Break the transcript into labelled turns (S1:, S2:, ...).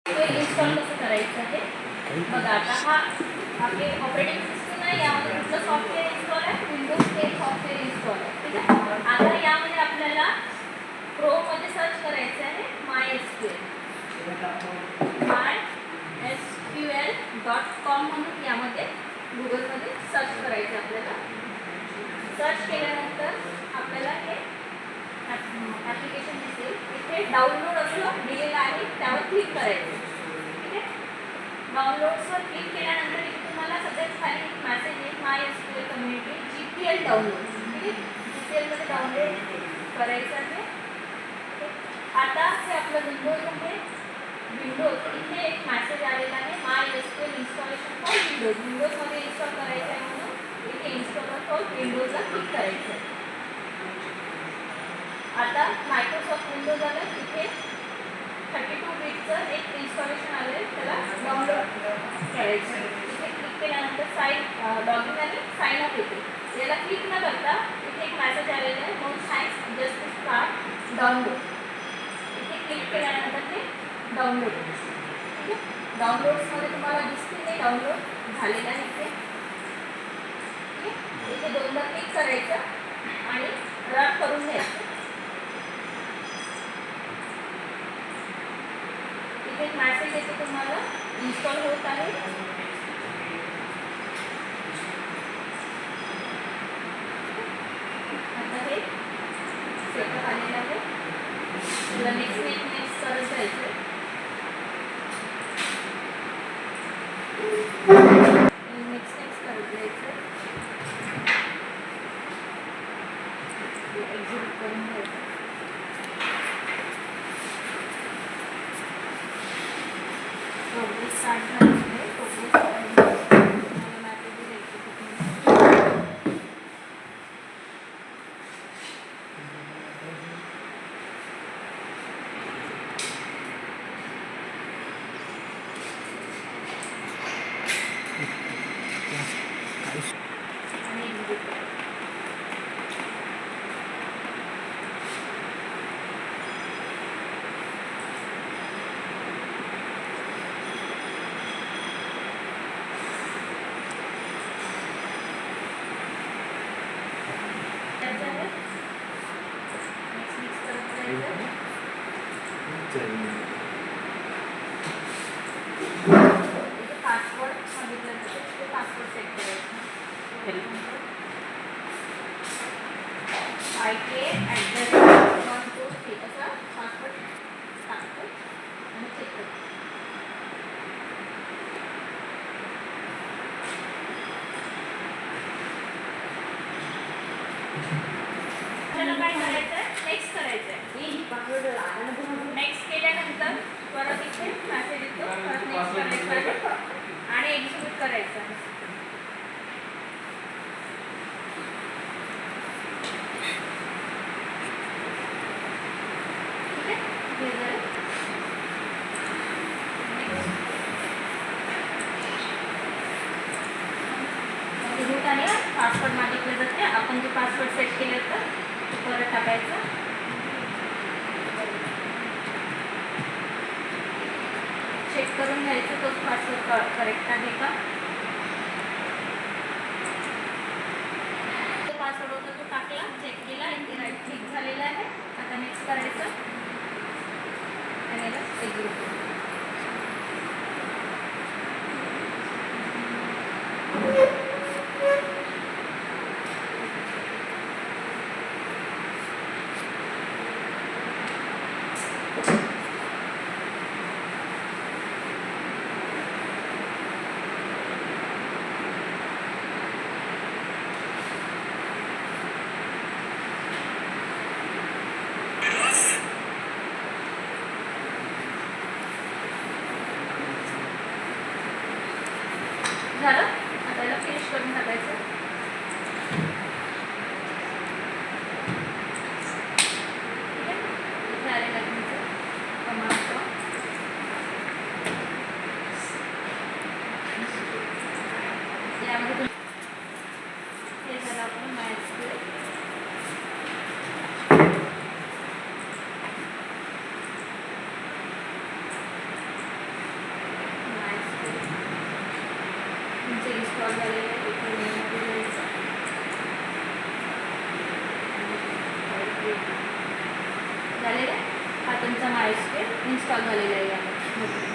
S1: Install कसं करायचं आहे बघा. आता हा आपले ऑपरेटिंग सिस्टम आहे, यामध्ये कुठलं सॉफ्टवेअर इन्स्टॉल आहे, विंडोज 10 सॉफ्टवेअर इन्स्टॉल आहे. ठीक आहे. आता यामध्ये आपल्याला क्रोममध्ये सर्च करायचं आहे mysql.com म्हणून यामध्ये गुगलमध्ये सर्च करायचं आपल्याला. सर्च केल्यानंतर आपल्याला हे ॲप्लिकेशन दिसेल. इथे डाउनलोड असं दिलेलं आहे, त्यावर क्लिक करायचं. ठीक आहे. डाउनलोड्सवर क्लिक केल्यानंतर इथे तुम्हाला सगळ्यात खाली एक मेसेज येईल, MySQL कम्युनिटी GPL डाउनलोड. ठीक आहे. GPLमध्ये डाउनलोड करायचं आहे. आता हे आपलं विंडोज आहे. विंडोज इथे एक मेसेज आलेला आहे, MySQL इन्स्टॉलेशन फॉर विंडोज. विंडोजमध्ये इन्स्टॉल करायचं आहे म्हणून इथे इन्स्टॉल फॉर विंडोजला क्लिक करायचं आहे. आता मायक्रोसॉफ्ट विंडोज आलं, तिथे 32 बिटचं एक इन्स्टॉलेशन आलं आहे, त्याला डाउनलोड करायचं आहे. इथे क्लिक केल्यानंतर लॉगिन आणि साइन अप येते. याला क्लिक न करता इथे एक मेसेज आलेला आहे, no thanks just start download. इथे क्लिक केल्यानंतर ते डाउनलोड होते. ठीक आहे. डाउनलोड्समध्ये तुम्हाला दिसतील ते डाउनलोड झालेलं आहे इथे. ठीक आहे. इथे दोनदा क्लिक करायचं आणि रन करून घ्यायचं. इथे एक मेसेज येते तुम्हाला इन्स्टॉल होत आहे. आता हे सेटअप आलेलं आहे. तुला नेक्स्ट करत जायचं. नेक्स्ट करत जायचं. एक्झिट करून घ्यायचं. प्रोग्रेस स्टार्ट झाली आहे. पासवर्ड सांगितलं तर पासवर्ड सेट करायचं. IK@123 असा पासवर्ड टाकतो आणि चेक करतो. आपल्याला काय करायचं आहे, नेक्स्ट करायचं आहे. नेक्स्ट केल्यानंतर परत इथे मेसेज येतो, परत नेक्स्ट करायचं आणि एक्झिक्यूट करायचं. ठीक आहे. हे झालं. एक्झिक्यूट आणि पासवर्ड मागितले जाते. आपण जे पासवर्ड सेट केले तर परत टाकायचं. चेक करून घ्यायचं तोच पासवर्ड करेक्ट आहे का. तो पासवर्ड होता तो टाकला, चेक केला, राईट क्लिक झालेला आहे. आता नेक्स्ट करायचं आणि याला एक्झिक्यूट करायचं. तुमचं इन्स्टॉल झालेलं आहे. इथे मेनमध्ये जायचं. झालेलं आहे. हा तुमचा मायस्क्वेअर इन्स्टॉल झालेला आहे यामध्ये.